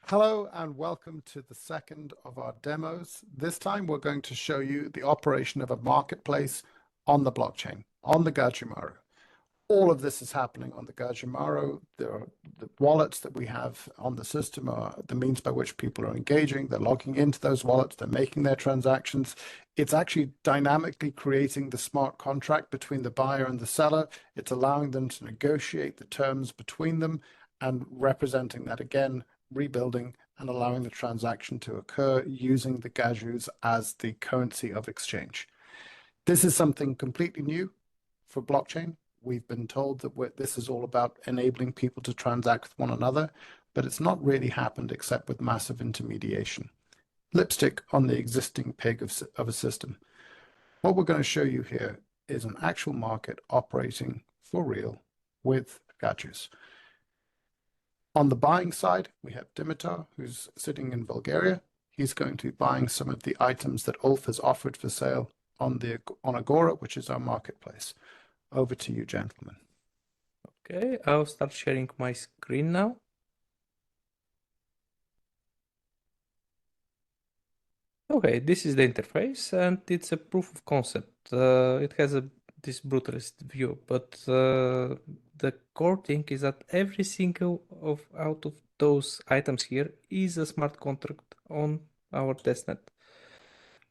Hello and welcome to the second of our demos. This time we're going to show you the operation of a marketplace on the blockchain, on the Gajumaru. All of this is happening on the Gajumaru. The wallets that we have on the system are the means by which people are engaging. They're logging into those wallets. They're making their transactions. It's actually dynamically creating the smart contract between the buyer and the seller. It's allowing them to negotiate the terms between them and representing that again, rebuilding and allowing the transaction to occur using the Gajus as the currency of exchange. This is something completely new for blockchain. We've been told that this is all about enabling people to transact with one another, but it's not really happened except with massive intermediation. Lipstick on the existing pig of a system. What we're going to show you here is an actual market operating for real with Gajus. On the buying side, we have Dimitar, who's sitting in Bulgaria. He's going to be buying some of the items that Ulf has offered for sale on Aegora, which is our marketplace. Over to you, gentlemen. Okay, I'll start sharing my screen now. Okay, this is the interface and it's a proof of concept. It has this brutalist view, but the core thing is that every single out of those items here is a smart contract on our testnet.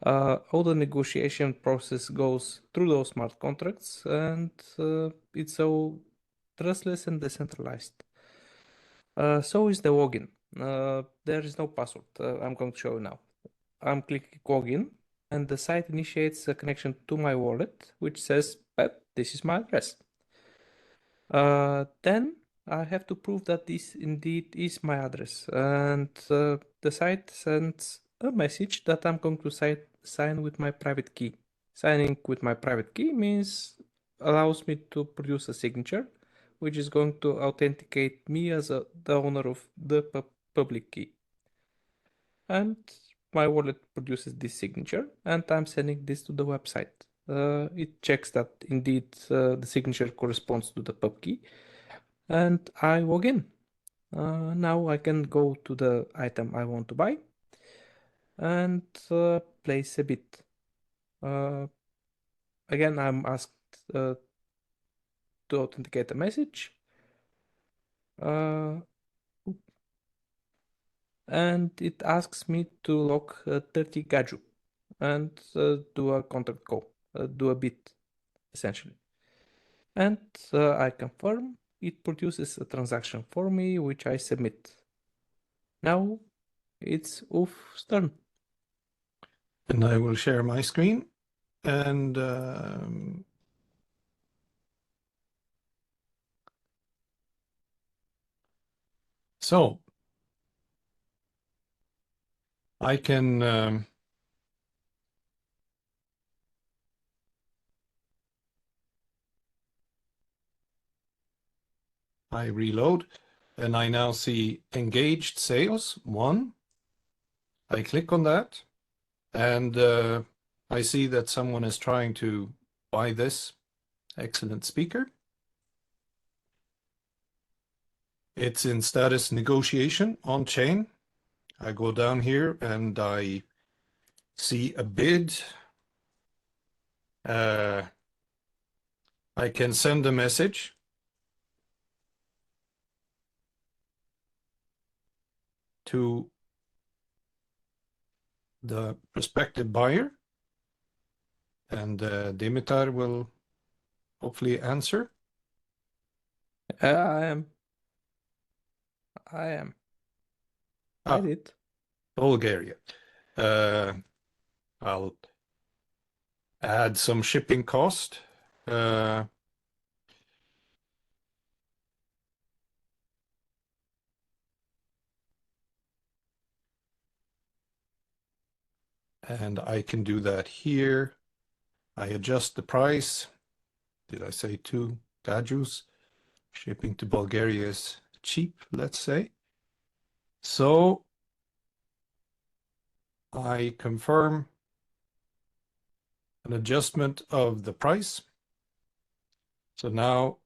All the negotiation process goes through those smart contracts and it's so trustless and decentralized. So is the login. There is no password. I'm going to show you now. I'm clicking login and the site initiates a connection to my wallet, which says, this is my address. Then I have to prove that this indeed is my address. And the site sends a message that I'm going to sign with my private key. Signing with my private key allows me to produce a signature, which is going to authenticate me as the owner of the public key. And my wallet produces this signature, and I'm sending this to the website. It checks that indeed the signature corresponds to the pub key, and I log in. Now I can go to the item I want to buy and place a bid. Again, I'm asked to authenticate a message. And it asks me to lock 30 Gaju and do a contract call, do a bid, essentially. And I confirm. It produces a transaction for me, which I submit. Now it's Ulf's turn. And I will share my screen and so I can I reload and I now see engaged sales 1. I click on that and I see that someone is trying to buy this excellent speaker. It's in status negotiation on chain. I go down here and I see a bid. I can send a message. To the prospective buyer, and Dimitar will hopefully answer. I am. I did. Bulgaria. I'll add some shipping cost. And I can do that here. I adjust the price. Did I say 2 Gajus? Shipping to Bulgaria is cheap, let's say. So I confirm an adjustment of the price. So now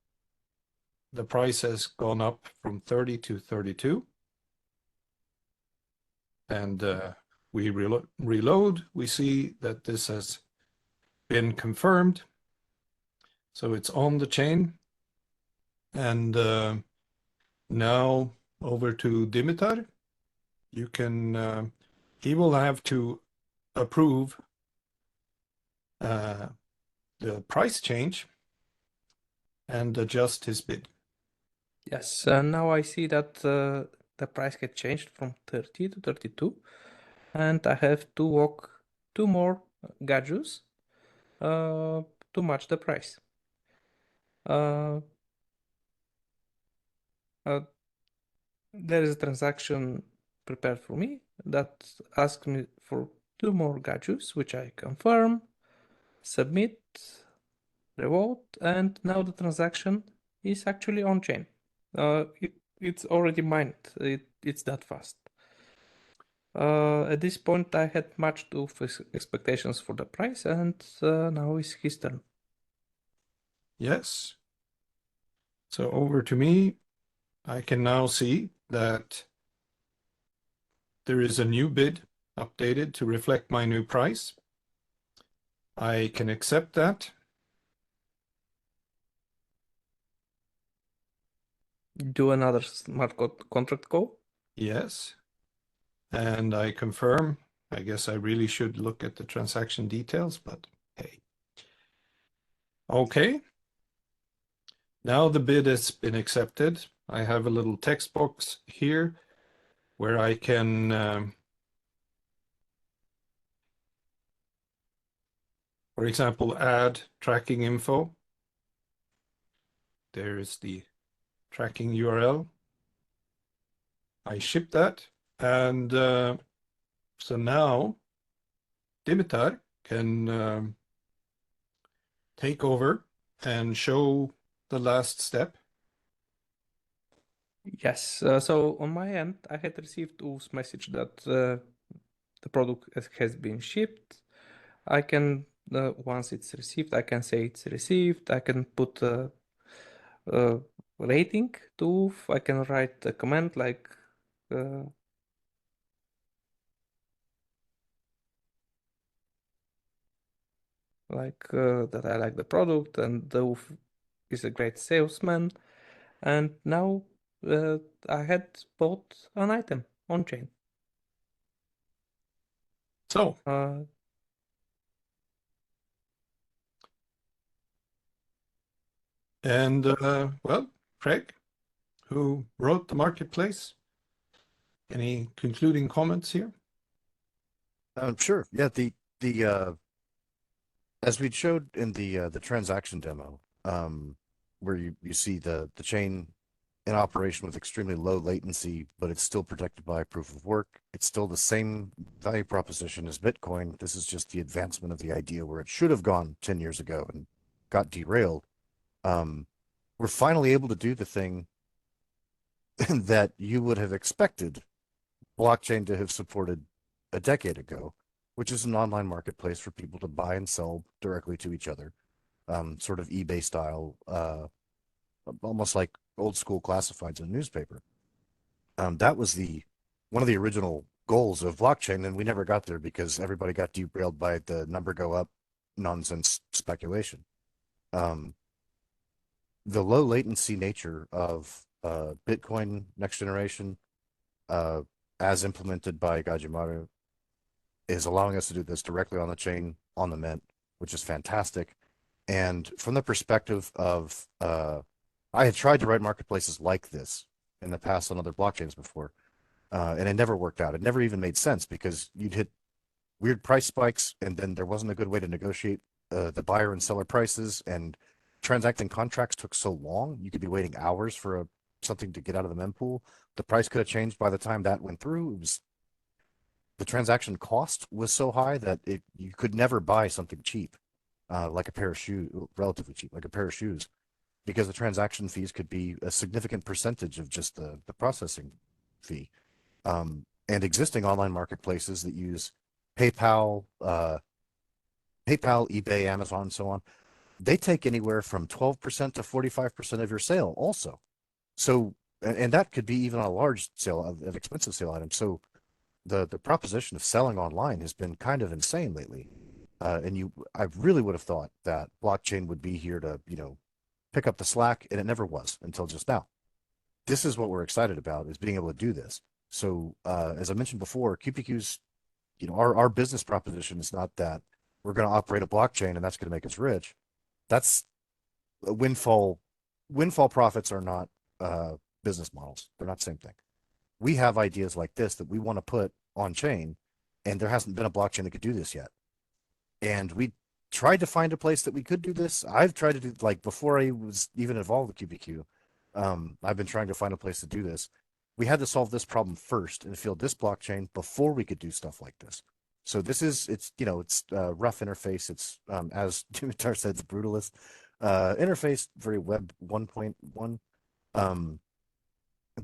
the price has gone up from 30 to 32. and we reload, we see that this has been confirmed. So it's on the chain. And now over to Dimitar. You can, he will have to approve the price change and adjust his bid. Yes, now I see that the price get changed from 30 to 32, and I have to walk 2 more gajus to match the price. Uh, there is a transaction prepared for me that asks me for 2 more gajus, which I confirm, submit, revote, and now the transaction is actually on chain. It's already mined. It's that fast. At this point, I had much too expectations for the price, and now it's his turn. Yes. So over to me. I can now see that there is a new bid updated to reflect my new price. I can accept that. Do another smart contract call. Yes. And I confirm. I guess I really should look at the transaction details, but hey. Okay. Now the bid has been accepted. I have a little text box here where I can, for example, add tracking info. There is the tracking URL. I ship that. And so now Dimitar can take over and show the last step. Yes, so on my end, I had received Ulf's message that the product has been shipped. I can, once it's received, I can say it's received. I can put a rating to Ulf. I can write a comment like that I like the product and the Ulf is a great salesman. And now I had bought an item on chain. So, and well, Craig, who wrote the marketplace, any concluding comments here? Sure. Yeah. The as we showed in the transaction demo, where you see the chain in operation with extremely low latency, but it's still protected by proof of work. It's still the same value proposition as Bitcoin. This is just the advancement of the idea where it should have gone 10 years ago and got derailed. We're finally able to do the thing that you would have expected blockchain to have supported a decade ago, which is an online marketplace for people to buy and sell directly to each other, sort of eBay style, almost like old school classifieds in a newspaper. That was one of the original goals of blockchain, and we never got there because everybody got derailed by the number go up nonsense speculation. The low latency nature of Bitcoin next generation, as implemented by Gajumaru, is allowing us to do this directly on the chain, on the mint, which is fantastic. And from the perspective of, I had tried to write marketplaces like this in the past on other blockchains before, and it never worked out. It never even made sense because you'd hit weird price spikes, and then there wasn't a good way to negotiate the buyer and seller prices, and transacting contracts took so long. You could be waiting hours for something to get out of the mempool. The price could have changed by the time that went through. The transaction cost was so high that you could never buy something cheap, like a pair of shoes, relatively cheap, like a pair of shoes, because the transaction fees could be a significant percentage of just the processing fee. And existing online marketplaces that use PayPal, eBay, Amazon, and so on, they take anywhere from 12% to 45% of your sale also. So, and that could be even on a large sale of expensive sale items. So the proposition of selling online has been kind of insane lately. I really would have thought that blockchain would be here to, pick up the slack, and it never was until just now. This is what we're excited about, is being able to do this. So, as I mentioned before, QPQ's, our business proposition is not that we're going to operate a blockchain and that's going to make us rich. That's a windfall. Windfall profits are not business models. They're not the same thing. We have ideas like this that we want to put on chain, and there hasn't been a blockchain that could do this yet. And we tried to find a place that we could do this. I've tried to do, like, before I was even involved with QPQ, I've been trying to find a place to do this. We had to solve this problem first and field this blockchain before we could do stuff like this. So this is, it's rough interface. It's, as Dimitar said, it's brutalist interface, very web 1.1.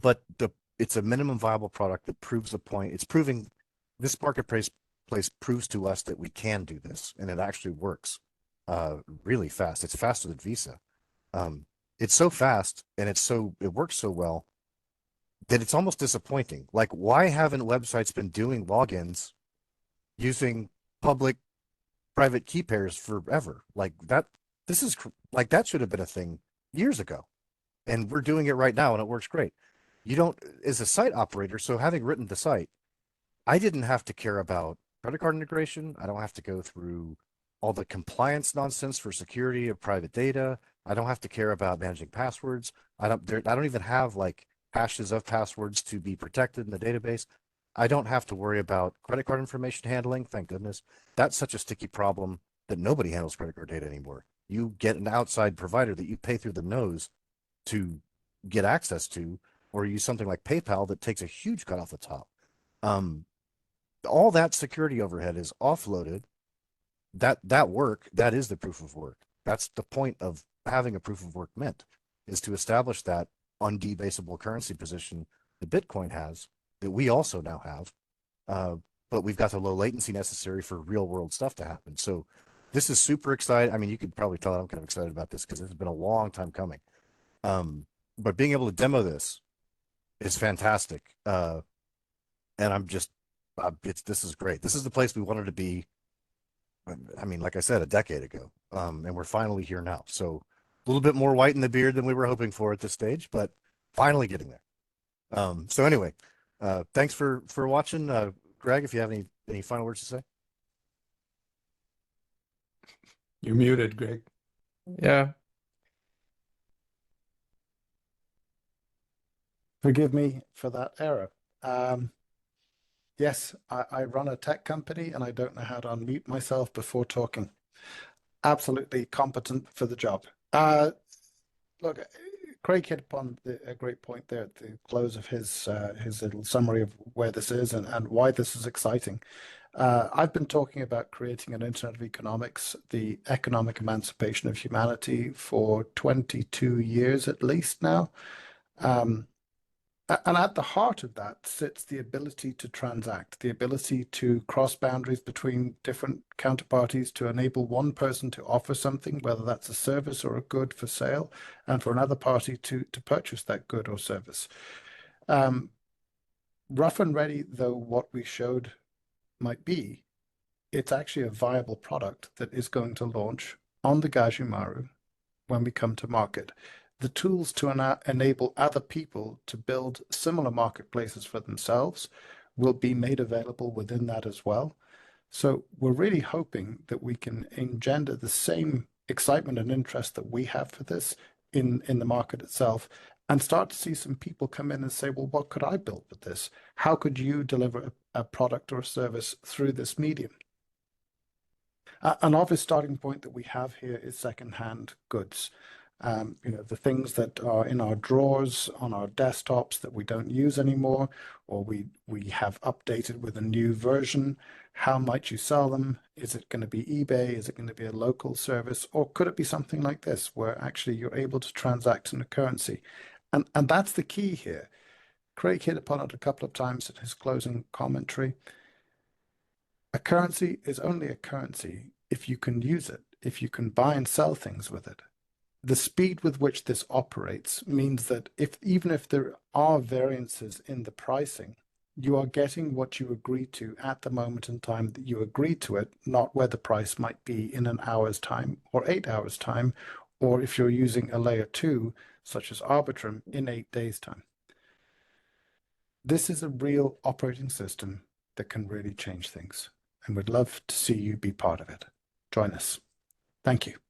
But it's a minimum viable product that proves the point. It's proving, this marketplace proves to us that we can do this, and it actually works really fast. It's faster than Visa. It's so fast, and it works so well that it's almost disappointing. Like, why haven't websites been doing logins using public private key pairs forever? Like that, that should have been a thing years ago, and we're doing it right now, and it works great. You don't, as a site operator, so having written the site, I didn't have to care about credit card integration. I don't have to go through all the compliance nonsense for security of private data. I don't have to care about managing passwords. I don't even have like hashes of passwords to be protected in the database. I don't have to worry about credit card information handling. Thank goodness. That's such a sticky problem that nobody handles credit card data anymore. You get an outside provider that you pay through the nose to get access to, or use something like PayPal that takes a huge cut off the top. All that security overhead is offloaded. That work, that is the proof of work. That's the point of having a proof of work meant, is to establish that undebasable currency position that Bitcoin has, that we also now have. But we've got the low latency necessary for real world stuff to happen. So this is super exciting. I mean, you could probably tell I'm kind of excited about this because it's been a long time coming. But being able to demo this is fantastic. And I'm just, this is great. This is the place we wanted to be. I mean, like I said, a decade ago, and we're finally here now. So a little bit more white in the beard than we were hoping for at this stage, but finally getting there. So anyway, thanks for watching. Greg, if you have any final words to say. You're muted, Greg. Yeah. Forgive me for that error. Yes, I run a tech company and I don't know how to unmute myself before talking. Absolutely competent for the job. Look, Craig hit upon a great point there at the close of his little summary of where this is and why this is exciting. I've been talking about creating an Internet of Economics, the economic emancipation of humanity, for 22 years at least now. And at the heart of that sits the ability to transact, the ability to cross boundaries between different counterparties to enable one person to offer something, whether that's a service or a good for sale, and for another party to purchase that good or service. Rough and ready though what we showed might be, it's actually a viable product that is going to launch on the Gajumaru when we come to market. The tools to enable other people to build similar marketplaces for themselves will be made available within that as well. So we're really hoping that we can engender the same excitement and interest that we have for this in the market itself, and start to see some people come in and say, well, what could I build with this? How could you deliver a product or a service through this medium? An obvious starting point that we have here is secondhand goods. The things that are in our drawers on our desktops that we don't use anymore, or we have updated with a new version. How might you sell them? Is it going to be eBay? Is it going to be a local service? Or could it be something like this, where actually you're able to transact in a currency? And that's the key here. Craig hit upon it a couple of times in his closing commentary. A currency is only a currency if you can use it, if you can buy and sell things with it. The speed with which this operates means that even if there are variances in the pricing, You are getting what you agreed to at the moment in time that you agreed to it, not where the price might be in an hour's time or 8 hours time, or if you're using a layer 2, such as Arbitrum, in 8 days' time. This is a real operating system that can really change things, and we'd love to see you be part of it. Join us. Thank you.